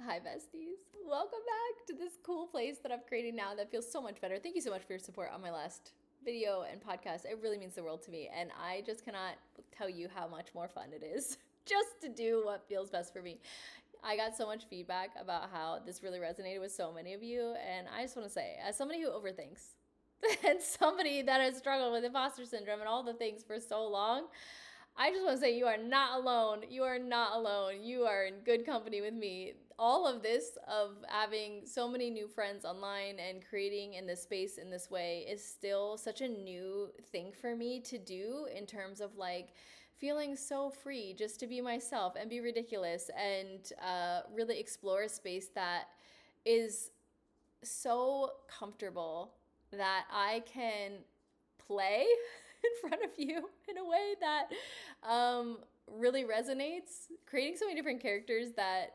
Hi, besties. Welcome back to this cool place that I'm creating now that feels so much better. Thank you so much for your support on my last video and podcast. It really means the world to me, and I just cannot tell you how much more fun it is just to do what feels best for me. I got so much feedback about how this really resonated with so many of you, and I just want to say, as somebody who overthinks and somebody that has struggled with imposter syndrome and all the things for so long, I just want to say you are not alone. You are not alone. You are in good company with me. All of this, of having so many new friends online and creating in this space in this way, is still such a new thing for me to do, in terms of like feeling so free just to be myself and be ridiculous and really explore a space that is so comfortable that I can play in front of you in a way that really resonates. Creating so many different characters that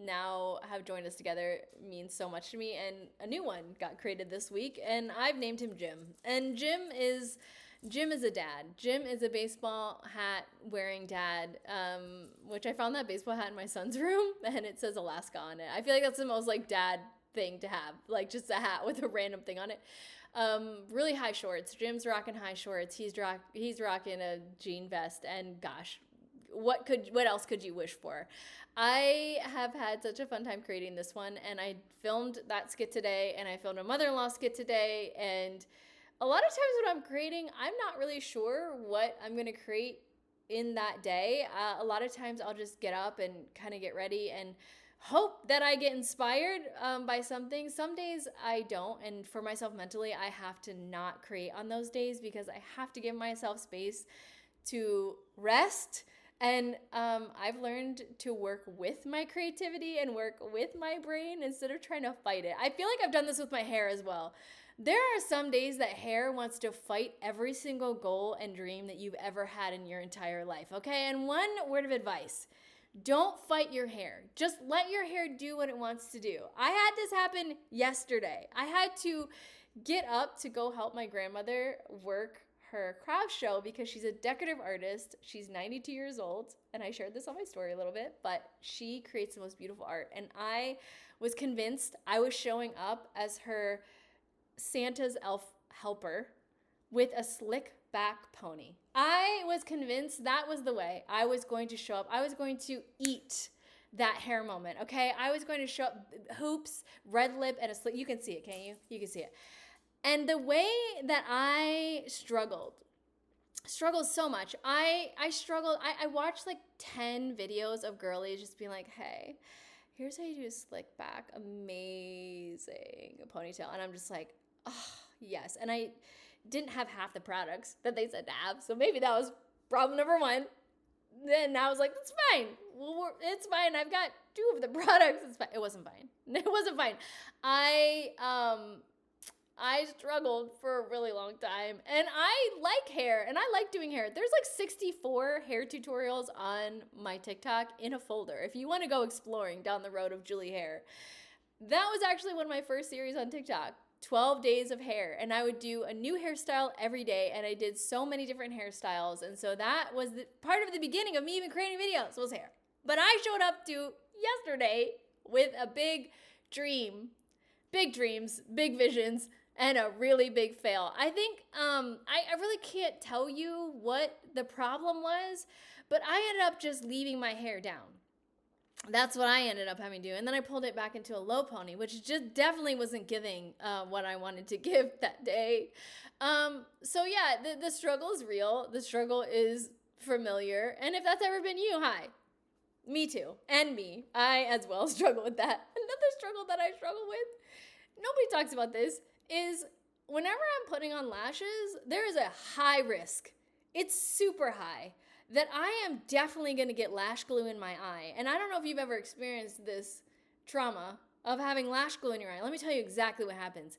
now have joined us together means so much to me. And a new one got created this week, and I've named him Jim. And Jim is a dad. Jim is a baseball hat wearing dad, which I found that baseball hat in my son's room, and it says Alaska on it. I feel like that's the most like dad thing to have, like just a hat with a random thing on it. Really high shorts. Jim's rocking high shorts. He's rocking a jean vest, and gosh, what else could you wish for? I have had such a fun time creating this one, and I filmed that skit today, and I filmed a mother-in-law skit today, and a lot of times when I'm creating, I'm not really sure what I'm going to create in that day. A lot of times I'll just get up and kind of get ready and hope that I get inspired by something. Some days I don't, and for myself mentally, I have to not create on those days because I have to give myself space to rest. And I've learned to work with my creativity and work with my brain instead of trying to fight it. I feel like I've done this with my hair as well. There are some days that hair wants to fight every single goal and dream that you've ever had in your entire life, okay? And one word of advice: don't fight your hair. Just let your hair do what it wants to do. I had this happen yesterday. I had to get up to go help my grandmother work her craft show because she's a decorative artist. She's 92 years old, and I shared this on my story a little bit, but she creates the most beautiful art. And I was convinced I was showing up as her Santa's elf helper with a slick back pony. I was convinced that was the way I was going to show up. I was going to eat that hair moment, okay? I was going to show up, hoops, red lip, and a slick. You can see it, can't you? You can see it. And the way that I struggled so much. I struggled. I watched like 10 videos of girlies just being like, hey, here's how you do a slick back, amazing ponytail. And I'm just like, oh, yes. And I didn't have half the products that they said to have. So maybe that was problem number one. Then I was like, it's fine. Well, it's fine. I've got 2 of the products. It's fine. It wasn't fine. It wasn't fine. I struggled for a really long time, and I like hair, and I like doing hair. There's like 64 hair tutorials on my TikTok in a folder if you want to go exploring down the road of Julie hair. That was actually one of my first series on TikTok, 12 days of hair, and I would do a new hairstyle every day, and I did so many different hairstyles, and so that was part of the beginning of me even creating videos was hair. But I showed up to yesterday with a big dream, big dreams, big visions, and a really big fail. I think I really can't tell you what the problem was, but I ended up just leaving my hair down. That's what I ended up having to do. And then I pulled it back into a low pony, which just definitely wasn't giving what I wanted to give that day. So yeah, the struggle is real. The struggle is familiar. And if that's ever been you, hi. Me too. And me. I as well struggle with that. Another struggle that I struggle with, nobody talks about this, is whenever I'm putting on lashes, there is a high risk. It's super high that I am definitely going to get lash glue in my eye. And I don't know if you've ever experienced this trauma of having lash glue in your eye. Let me tell you exactly what happens.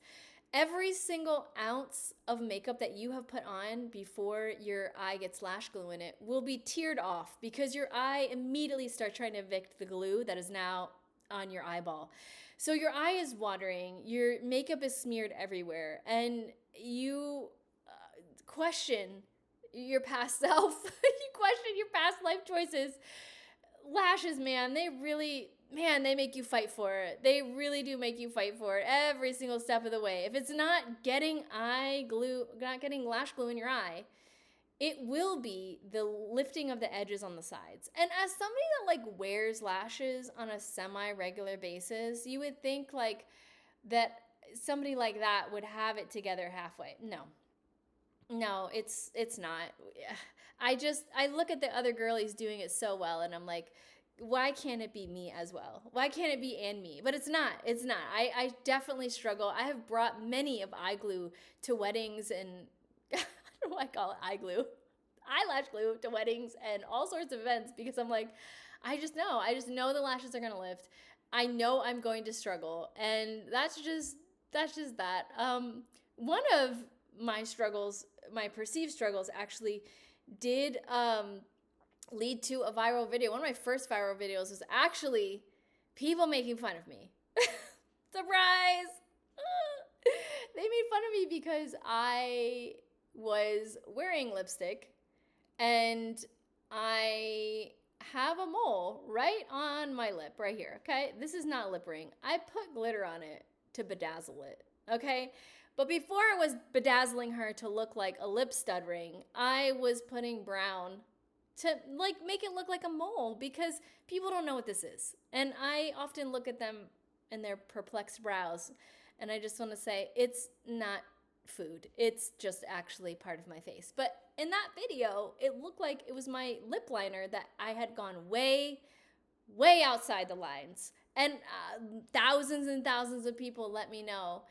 Every single ounce of makeup that you have put on before your eye gets lash glue in it will be teared off because your eye immediately starts trying to evict the glue that is now on your eyeball. So your eye is watering, your makeup is smeared everywhere, and you question your past self. You question your past life choices. Lashes, man, they really man, they make you fight for it. They really do make you fight for it every single step of the way. If it's not getting not getting lash glue in your eye, it will be the lifting of the edges on the sides. And as somebody that like wears lashes on a semi-regular basis, you would think like that somebody like that would have it together halfway. No, it's not. I look at the other girlies doing it so well, and I'm like, why can't it be me as well? Why can't it be and me? But it's not. I definitely struggle. I have brought many of eye glue to weddings and I don't know why I call it eye glue. Eyelash glue to weddings and all sorts of events because I'm like, I just know the lashes are going to lift. I know I'm going to struggle, and that's just that. One of my struggles, my perceived struggles actually did lead to a viral video. One of my first viral videos was actually people making fun of me. Surprise! They made fun of me because I was wearing lipstick and I have a mole right on my lip right here, okay? This is not lip ring. I put glitter on it to bedazzle it, okay? But before I was bedazzling her to look like a lip stud ring, I was putting brown to like make it look like a mole because people don't know what this is. And I often look at them and their perplexed brows and I just want to say it's not food. It's just actually part of my face. But in that video, it looked like it was my lip liner that I had gone way, way outside the lines. And thousands and thousands of people let me know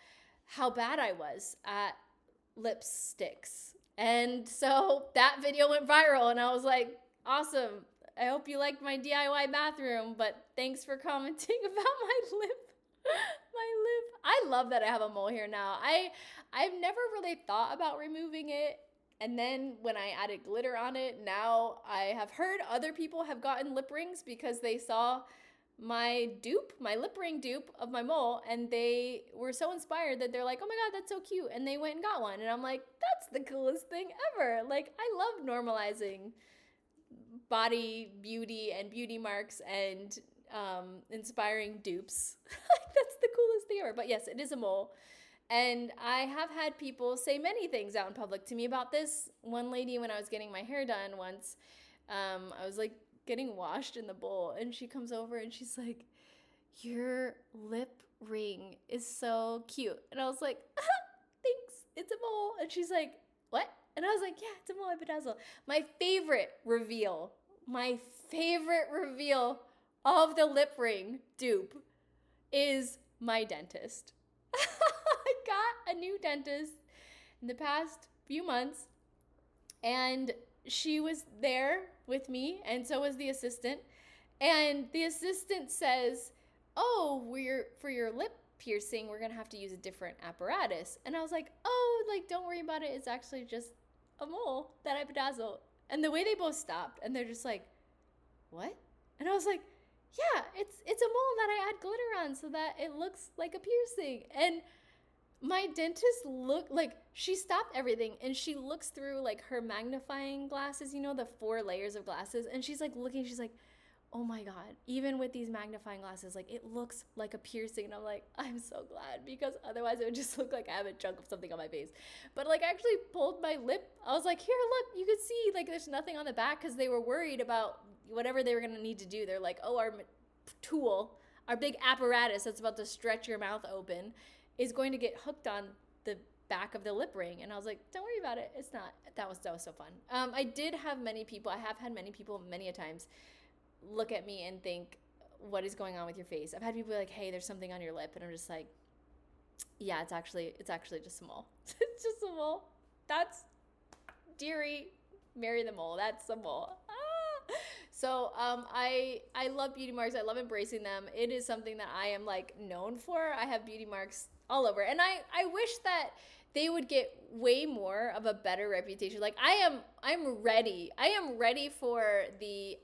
how bad I was at lipsticks. And so that video went viral and I was like, awesome. I hope you liked my DIY bathroom, but thanks for commenting about my lip. I love that I have a mole here now. I've never really thought about removing it. And then when I added glitter on it, now I have heard other people have gotten lip rings because they saw my lip ring dupe of my mole, and they were so inspired that they're like, oh my God, that's so cute. And they went and got one. And I'm like, that's the coolest thing ever. Like, I love normalizing body beauty and beauty marks and inspiring dupes. That's the coolest thing ever. But yes, it is a mole. And I have had people say many things out in public to me about this. One lady, when I was getting my hair done once, I was like getting washed in the bowl, and she comes over and she's like, your lip ring is so cute. And I was like, thanks, it's a mole. And she's like, what? And I was like, yeah, it's a mole I bedazzle. My favorite reveal of the lip ring dupe is my dentist. I got a new dentist in the past few months, and she was there with me, and so was the assistant. And the assistant says, oh, for your lip piercing, we're gonna have to use a different apparatus. And I was like, oh, like, don't worry about it. It's actually just a mole that I bedazzle. And the way they both stopped, and they're just like, what? And I was like, yeah, it's a mole that I add glitter on so that it looks like a piercing. And my dentist looked like, she stopped everything and she looks through like her magnifying glasses, you know, the 4 layers of glasses. And she's like looking, she's like, oh my God, even with these magnifying glasses, like it looks like a piercing. And I'm like, I'm so glad, because otherwise it would just look like I have a chunk of something on my face. But like I actually pulled my lip. I was like, here, look, you can see like there's nothing on the back, because they were worried about whatever they were going to need to do. They're like, oh, our tool, our big apparatus that's about to stretch your mouth open is going to get hooked on the back of the lip ring. And I was like, don't worry about it. It's not. That was so fun. I have had many people many a times look at me and think, what is going on with your face? I've had people be like, hey, there's something on your lip. And I'm just like, yeah, it's actually just a mole. It's just a mole. That's, dearie, marry the mole. That's a mole. So I love beauty marks. I love embracing them. It is something that I am like known for. I have beauty marks all over. And I wish that they would get way more of a better reputation. Like I'm ready. I am ready for the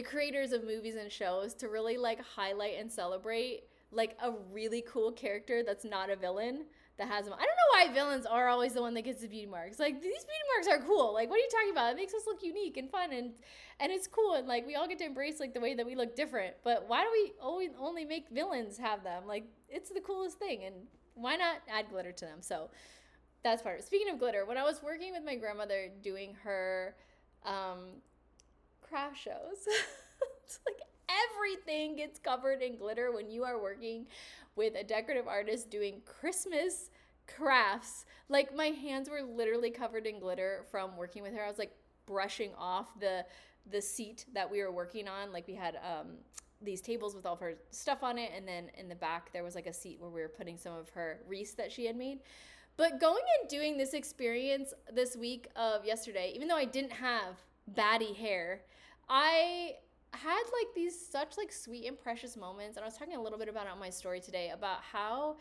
creators of movies and shows to really like highlight and celebrate like a really cool character that's not a villain that has them. I don't know why villains are always the one that gets the beauty marks. Like, these beauty marks are cool. Like, what are you talking about? It makes us look unique and fun, and it's cool, and like we all get to embrace like the way that we look different. But why do we always only make villains have them? Like, it's the coolest thing, and why not add glitter to them? So that's part of it. Speaking of glitter, when I was working with my grandmother doing her craft shows, it's like everything gets covered in glitter when you are working with a decorative artist doing Christmas crafts. Like, my hands were literally covered in glitter from working with her. I was like brushing off the seat that we were working on. Like, we had these tables with all of her stuff on it, and then in the back there was like a seat where we were putting some of her wreaths that she had made. But going and doing this experience this week of yesterday, even though I didn't have baddie hair, I had like these such like sweet and precious moments. And I was talking a little bit about it on my story today about how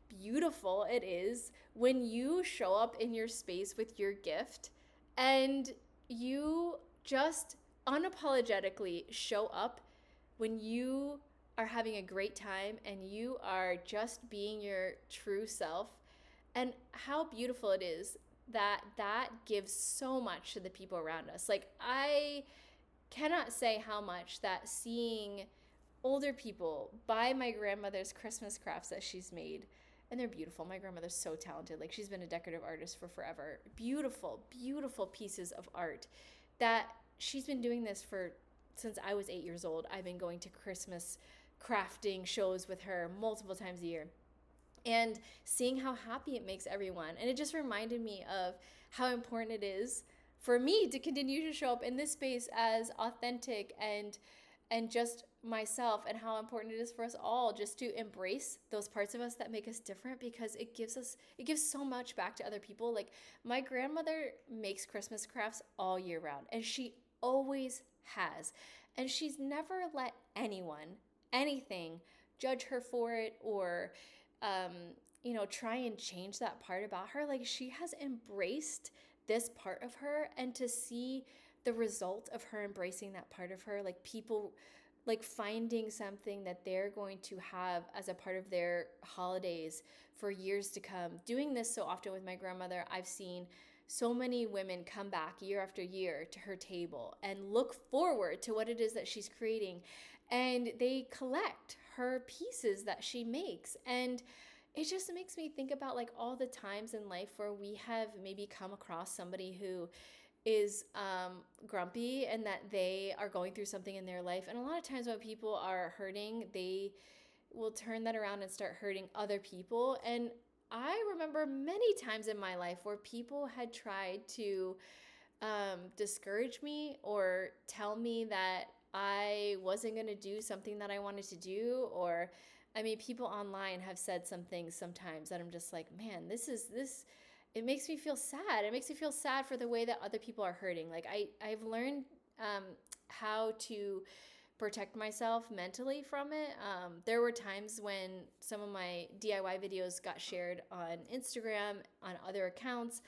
beautiful it is when you show up in your space with your gift and you just unapologetically show up when you are having a great time and you are just being your true self, and how beautiful it is that that gives so much to the people around us. Like, I cannot say how much that seeing older people buy my grandmother's Christmas crafts that she's made, and they're beautiful. My grandmother's so talented. Like, she's been a decorative artist for forever. Beautiful, beautiful pieces of art that she's been doing this for since I was 8 years old. I've been going to Christmas crafting shows with her multiple times a year, and seeing how happy it makes everyone. And it just reminded me of how important it is for me to continue to show up in this space as authentic and just myself, and how important it is for us all just to embrace those parts of us that make us different, because it gives so much back to other people. Like, my grandmother makes Christmas crafts all year round, and she always has. And she's never let anything judge her for it, or try and change that part about her. Like, she has embraced this part of her, and to see the result of her embracing that part of her, like people like finding something that they're going to have as a part of their holidays for years to come. Doing this so often with my grandmother, I've seen so many women come back year after year to her table and look forward to what it is that she's creating, and they collect her pieces that she makes. And it just makes me think about like all the times in life where we have maybe come across somebody who is grumpy and that they are going through something in their life. And a lot of times when people are hurting, they will turn that around and start hurting other people. And I remember many times in my life where people had tried to discourage me or tell me that I wasn't going to do something that I wanted to do. Or, I mean, people online have said some things sometimes that I'm just like, man, this it makes me feel sad. It makes me feel sad for the way that other people are hurting. Like, I've learned how to protect myself mentally from it. There were times when some of my DIY videos got shared on Instagram, on other accounts,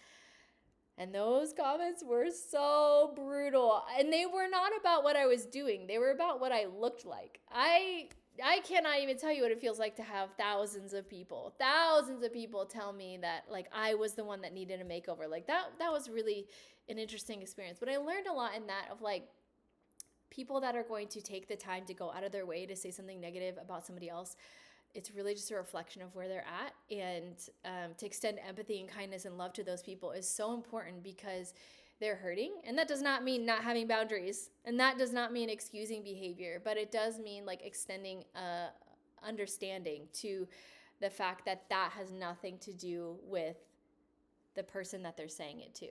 and those comments were so brutal. And they were not about what I was doing. They were about what I looked like. I cannot even tell you what it feels like to have thousands of people tell me that like I was the one that needed a makeover. Like, that was really an interesting experience. But I learned a lot in that, of like, people that are going to take the time to go out of their way to say something negative about somebody else. It's really just a reflection of where they're at. And to extend empathy and kindness and love to those people is so important, because they're hurting. And that does not mean not having boundaries. And that does not mean excusing behavior. But it does mean like extending understanding to the fact that that has nothing to do with the person that they're saying it to.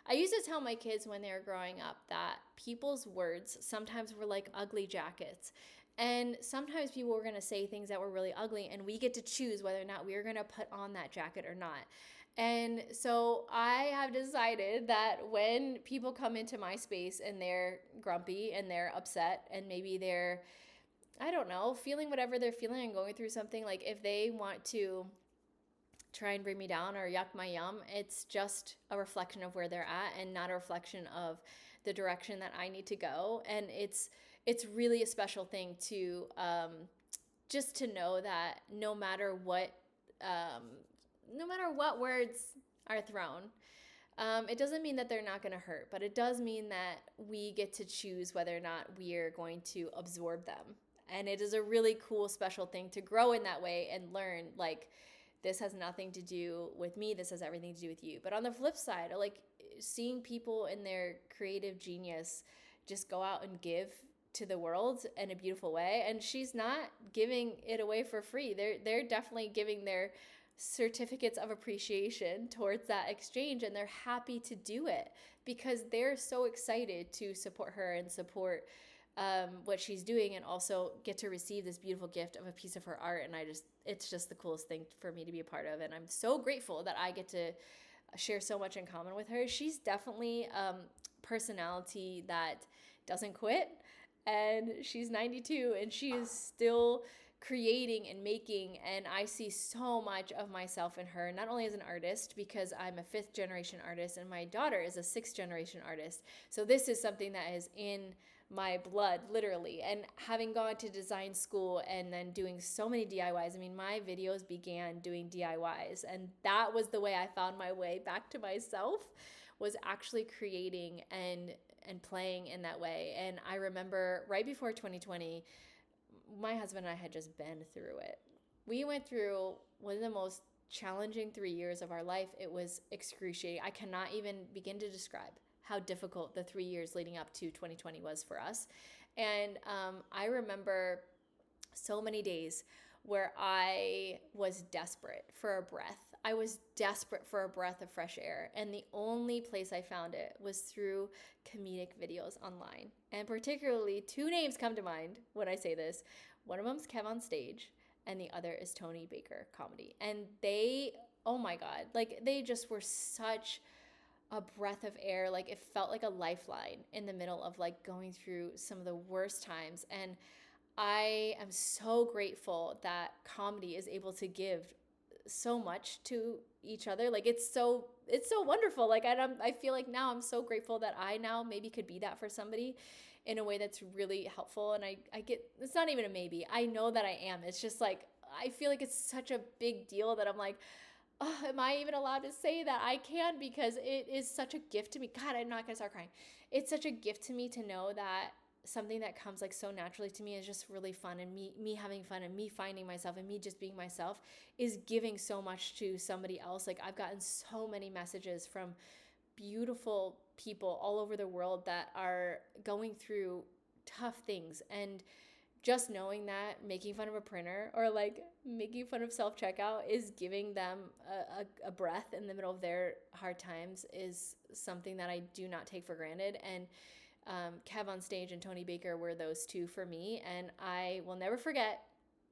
I used to tell my kids when they were growing up that people's words sometimes were like ugly jackets. And sometimes people were going to say things that were really ugly, and we get to choose whether or not we are going to put on that jacket or not. And so I have decided that when people come into my space and they're grumpy and they're upset and maybe they're, I don't know, feeling whatever they're feeling and going through something, like if they want to try and bring me down or yuck my yum, it's just a reflection of where they're at and not a reflection of the direction that I need to go. And it's really a special thing to just to know that no matter what words are thrown, it doesn't mean that they're not going to hurt, but it does mean that we get to choose whether or not we are going to absorb them. And it is a really cool, special thing to grow in that way and learn, like, this has nothing to do with me. This has everything to do with you. But on the flip side, like, seeing people in their creative genius just go out and give to the world in a beautiful way. And she's not giving it away for free. They're definitely giving their certificates of appreciation towards that exchange, and they're happy to do it because they're so excited to support her and support what she's doing, and also get to receive this beautiful gift of a piece of her art. And it's just the coolest thing for me to be a part of, and I'm so grateful that I get to share so much in common with her. She's definitely personality that doesn't quit, and she's 92 and she is still creating and making, and I see so much of myself in her, not only as an artist, because I'm a 5th generation artist and my daughter is a 6th generation artist. So this is something that is in my blood, literally. And having gone to design school and then doing so many DIYs, I mean, my videos began doing DIYs, and that was the way I found my way back to myself, was actually creating and playing in that way. And I remember right before 2020, my husband and I had just been through it. We went through one of the most challenging 3 years of our life. It was excruciating. I cannot even begin to describe how difficult the 3 years leading up to 2020 was for us. And I remember so many days where I was desperate for a breath. I was desperate for a breath of fresh air. And the only place I found it was through comedic videos online. And particularly 2 names come to mind when I say this. One of them's Kev on Stage, and the other is Tony Baker Comedy. And they, oh my God, like, they just were such a breath of air. Like, it felt like a lifeline in the middle of like going through some of the worst times. And I am so grateful that comedy is able to give so much to each other. Like, it's so wonderful. Like, I feel like now I'm so grateful that I now maybe could be that for somebody in a way that's really helpful. And I get, it's not even a maybe, I know that I am. It's just like, I feel like it's such a big deal that I'm like, oh, am I even allowed to say that? I can, because it is such a gift to me. God, I'm not gonna start crying. It's such a gift to me to know that something that comes like so naturally to me is just really fun, and me having fun, and me finding myself, and me just being myself is giving so much to somebody else. Like, I've gotten so many messages from beautiful people all over the world that are going through tough things, and just knowing that making fun of a printer or like making fun of self-checkout is giving them a breath in the middle of their hard times is something that I do not take for granted. And Kev on Stage and Tony Baker were those 2 for me. And I will never forget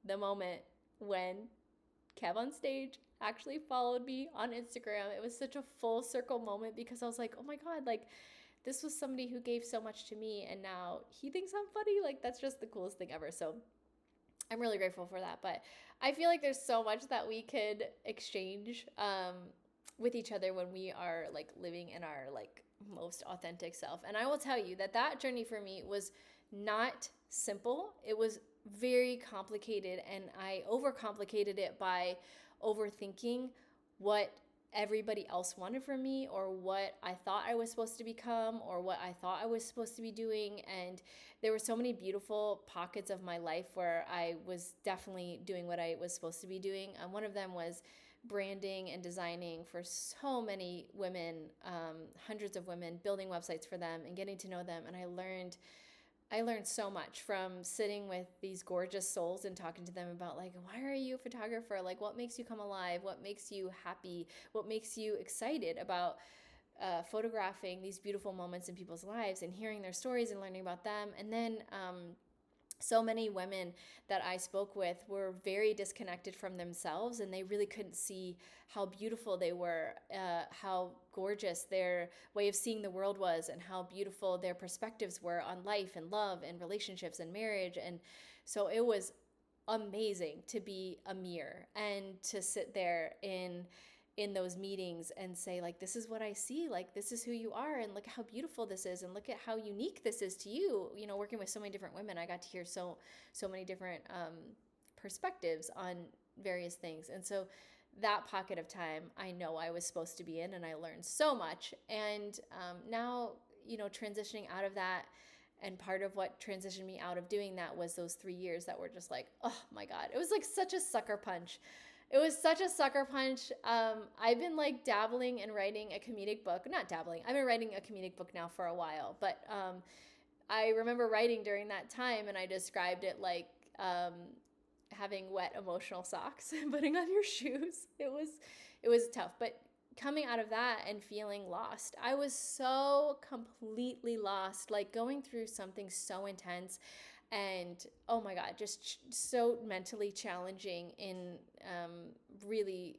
the moment when Kev on Stage actually followed me on Instagram. It was such a full circle moment, because I was like, oh my God, like, this was somebody who gave so much to me, and now he thinks I'm funny. Like, that's just the coolest thing ever. So I'm really grateful for that. But I feel like there's so much that we could exchange with each other when we are like living in our like most authentic self. And I will tell you that that journey for me was not simple. It was very complicated, and I overcomplicated it by overthinking what everybody else wanted from me, or what I thought I was supposed to become, or what I thought I was supposed to be doing. And there were so many beautiful pockets of my life where I was definitely doing what I was supposed to be doing. One of them was branding and designing for so many women, hundreds of women, building websites for them and getting to know them. And I learned so much from sitting with these gorgeous souls and talking to them about, like, why are you a photographer? Like, what makes you come alive? What makes you happy? What makes you excited about photographing these beautiful moments in people's lives, and hearing their stories and learning about them. And then so many women that I spoke with were very disconnected from themselves, and they really couldn't see how beautiful they were, how gorgeous their way of seeing the world was, and how beautiful their perspectives were on life and love and relationships and marriage. And so it was amazing to be a mirror and to sit there in those meetings and say, like, this is what I see, like, this is who you are, and look how beautiful this is, and look at how unique this is to you. You know, working with so many different women, I got to hear so many different perspectives on various things. And so that pocket of time I know I was supposed to be in, and I learned so much. And now, transitioning out of that, and part of what transitioned me out of doing that was those 3 years that were just like, oh my God, it was like such a sucker punch. It was such a sucker punch. I've been like dabbling in writing a comedic book. Not dabbling. I've been writing a comedic book now for a while. But I remember writing during that time, and I described it like having wet emotional socks and putting on your shoes. It was tough. But coming out of that and feeling lost, I was so completely lost, like going through something so intense. And oh my God, just so mentally challenging in really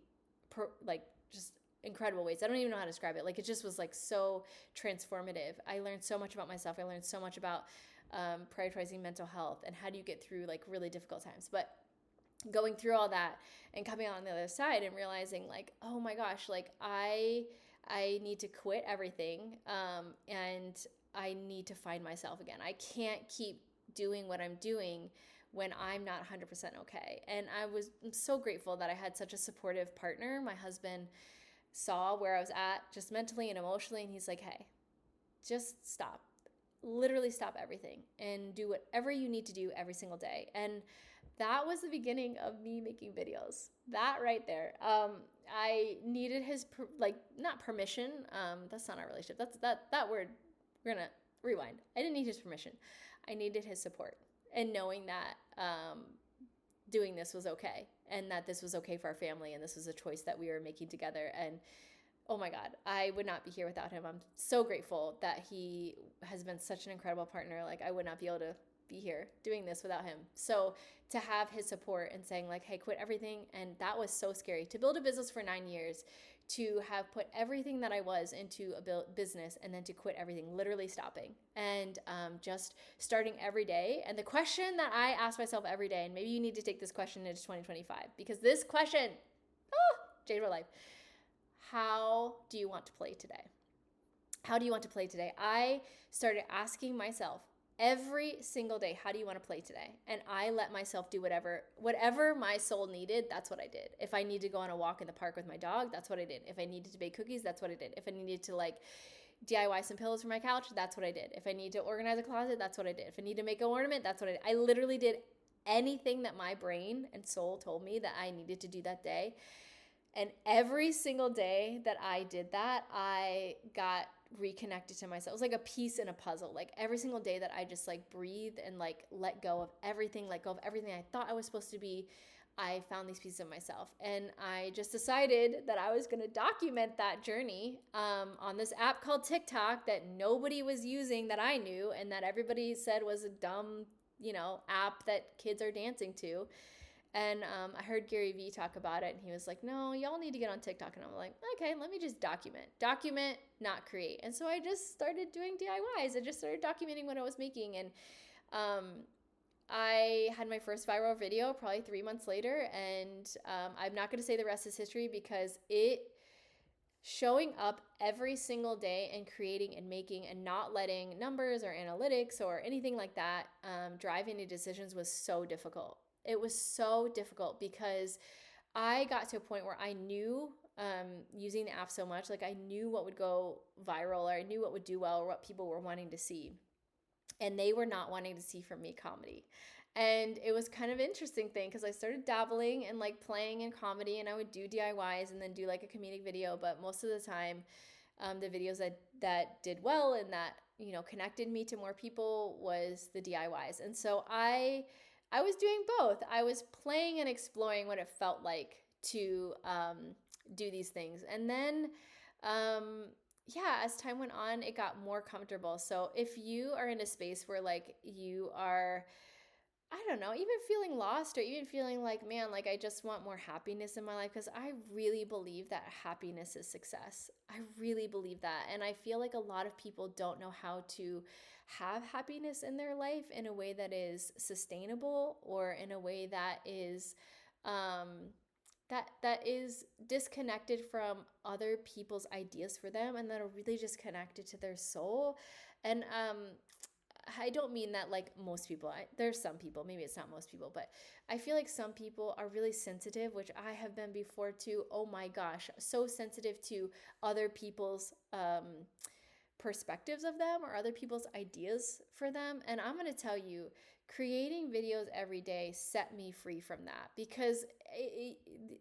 just incredible ways. I don't even know how to describe it. Like it just was like so transformative. I learned so much about myself. I learned so much about prioritizing mental health and how do you get through like really difficult times. But going through all that and coming out on the other side and realizing like, oh my gosh, like I need to quit everything and I need to find myself again. I can't keep doing what I'm doing when I'm not 100% okay. And I'm so grateful that I had such a supportive partner. My husband saw where I was at just mentally and emotionally, and he's like, hey, just stop. Literally stop everything and do whatever you need to do every single day. And that was the beginning of me making videos. That right there. I needed his not permission. That's not our relationship. That's that word. We're gonna rewind. I didn't need his permission. I needed his support, and knowing that doing this was okay, and that this was okay for our family, and this was a choice that we were making together. And oh my God, I would not be here without him. I'm so grateful that he has been such an incredible partner. Like I would not be able to be here doing this without him. So to have his support and saying like, hey, quit everything. And that was so scary. To build a business for 9 years, to have put everything that I was into a business, and then to quit everything, literally stopping and just starting every day. And the question that I ask myself every day, and maybe you need to take this question into 2025, because this question, changed my life. How do you want to play today? How do you want to play today? I started asking myself every single day, how do you want to play today? And I let myself do whatever my soul needed. That's what I did. If I needed to go on a walk in the park with my dog, that's what I did. If I needed to bake cookies, that's what I did. If I needed to like DIY some pillows for my couch, that's what I did. If I need to organize a closet, that's what I did. If I need to make an ornament, that's what I did. I literally did anything that my brain and soul told me that I needed to do that day. And every single day that I did that, I got reconnected to myself. It was like a piece in a puzzle. Like every single day that I just like breathed and like let go of everything I thought I was supposed to be, I found these pieces of myself. And I just decided that I was going to document that journey on this app called TikTok that nobody was using that I knew, and that everybody said was a dumb, app that kids are dancing to. And I heard Gary Vee talk about it, and he was like, no, y'all need to get on TikTok. And I'm like, okay, let me just document, not create. And so I just started doing DIYs. I just started documenting what I was making. And I had my first viral video probably 3 months later. And I'm not going to say the rest is history, because showing up every single day and creating and making and not letting numbers or analytics or anything like that drive any decisions was so difficult. It was so difficult because I got to a point where I knew, using the app so much, like I knew what would go viral, or I knew what would do well, or what people were wanting to see. And they were not wanting to see from me comedy. And it was kind of interesting thing, because I started dabbling and like playing in comedy, and I would do DIYs and then do like a comedic video. But most of the time, the videos that did well and that, connected me to more people was the DIYs. And so I was doing both. I was playing and exploring what it felt like to do these things. And then, as time went on, it got more comfortable. So if you are in a space where like you are, I don't know, even feeling lost, or even feeling like, man, like I just want more happiness in my life, because I really believe that happiness is success. I really believe that. And I feel like a lot of people don't know how to have happiness in their life in a way that is sustainable, or in a way that is that is disconnected from other people's ideas for them, and that are really just connected to their soul. And I don't mean that like most people. There's some people, maybe it's not most people, but I feel like some people are really sensitive, which I have been before too. Oh my gosh, so sensitive to other people's perspectives of them or other people's ideas for them. And I'm going to tell you, creating videos every day set me free from that, because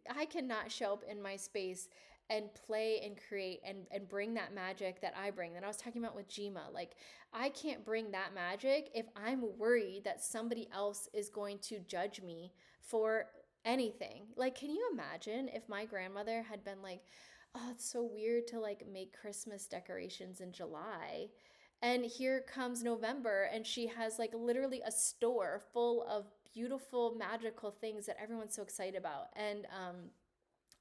I cannot show up in my space and play and create and bring that magic that I bring, that I was talking about with Jima. Like, I can't bring that magic if I'm worried that somebody else is going to judge me for anything. Like, can you imagine if my grandmother had been like, oh, it's so weird to like make Christmas decorations in July. And here comes November, and she has like literally a store full of beautiful, magical things that everyone's so excited about. And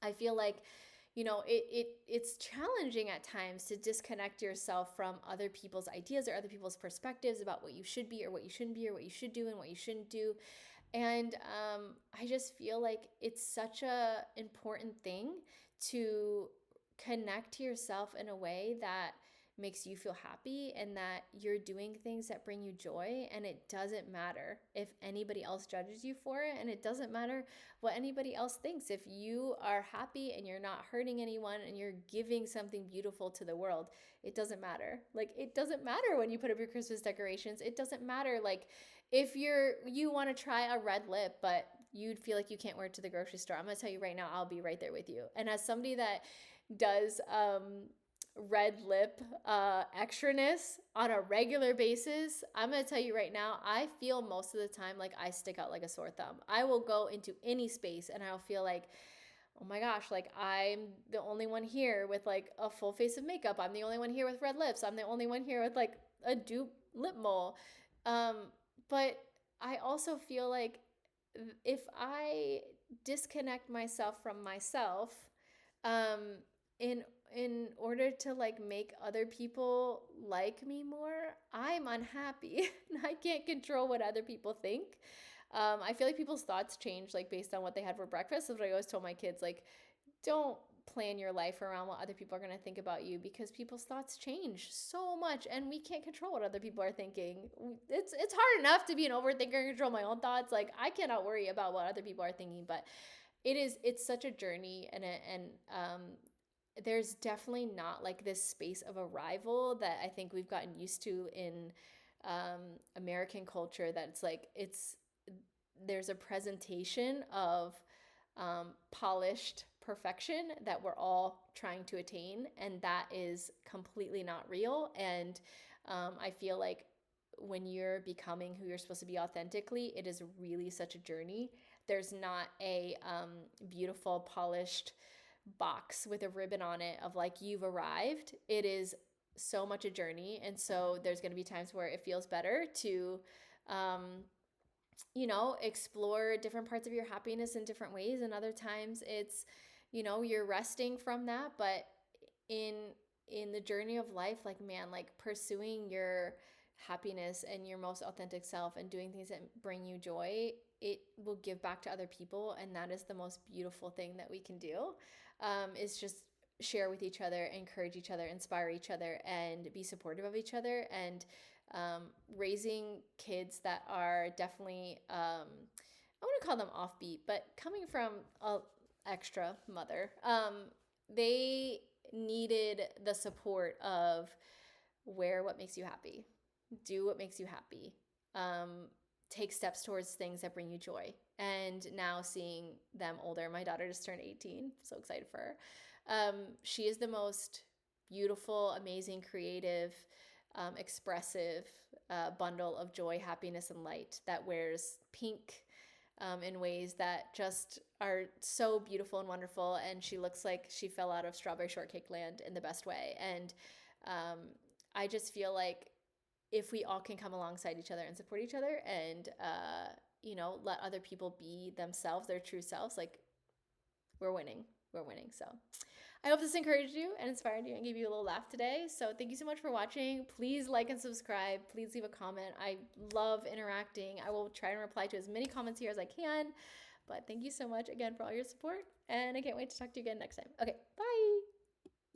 I feel like, it's challenging at times to disconnect yourself from other people's ideas or other people's perspectives about what you should be or what you shouldn't be or what you should do and what you shouldn't do. And I just feel like it's such a important thing to connect to yourself in a way that makes you feel happy and that you're doing things that bring you joy. And it doesn't matter if anybody else judges you for it, and it doesn't matter what anybody else thinks. If you are happy and you're not hurting anyone and you're giving something beautiful to the world, it doesn't matter. Like, it doesn't matter when you put up your Christmas decorations. It doesn't matter like if you want to try a red lip but you'd feel like you can't wear it to the grocery store. I'm going to tell you right now, I'll be right there with you. And as somebody that does red lip extraness on a regular basis, I'm going to tell you right now, I feel most of the time like I stick out like a sore thumb. I will go into any space and I'll feel like, oh my gosh, like I'm the only one here with like a full face of makeup. I'm the only one here with red lips. I'm the only one here with like a dupe lip mole. But I also feel like if I disconnect myself from myself, in order to like make other people like me more, I'm unhappy. I can't control what other people think. I feel like people's thoughts change like based on what they had for breakfast. That's what I always told my kids. Like, don't plan your life around what other people are going to think about you, because people's thoughts change so much and we can't control what other people are thinking. It's hard enough to be an overthinker and control my own thoughts. Like, I cannot worry about what other people are thinking, but it's such a journey, and there's definitely not like this space of arrival that I think we've gotten used to in American culture, that there's a presentation of polished perfection that we're all trying to attain, and that is completely not real. And I feel like when you're becoming who you're supposed to be authentically, it is really such a journey. There's not a beautiful, polished box with a ribbon on it of like you've arrived. It is so much a journey. And so there's going to be times where it feels better to explore different parts of your happiness in different ways, and other times it's you're resting from that. But in the journey of life, like, man, like pursuing your happiness and your most authentic self and doing things that bring you joy, it will give back to other people. And that is the most beautiful thing that we can do, is just share with each other, encourage each other, inspire each other, and be supportive of each other. And raising kids that are definitely, I want to call them offbeat, but coming from a extra mother, they needed the support of wear what makes you happy, do what makes you happy, take steps towards things that bring you joy. And now seeing them older, my daughter just turned 18, so excited for her. She is the most beautiful, amazing, creative, expressive bundle of joy, happiness, and light that wears pink in ways that just are so beautiful and wonderful. And she looks like she fell out of Strawberry Shortcake Land in the best way. And I just feel like if we all can come alongside each other and support each other and, let other people be themselves, their true selves, like, we're winning. We're winning. So I hope this encouraged you and inspired you and gave you a little laugh today. So thank you so much for watching. Please like and subscribe. Please leave a comment. I love interacting. I will try and reply to as many comments here as I can. But thank you so much again for all your support. And I can't wait to talk to you again next time. Okay, bye.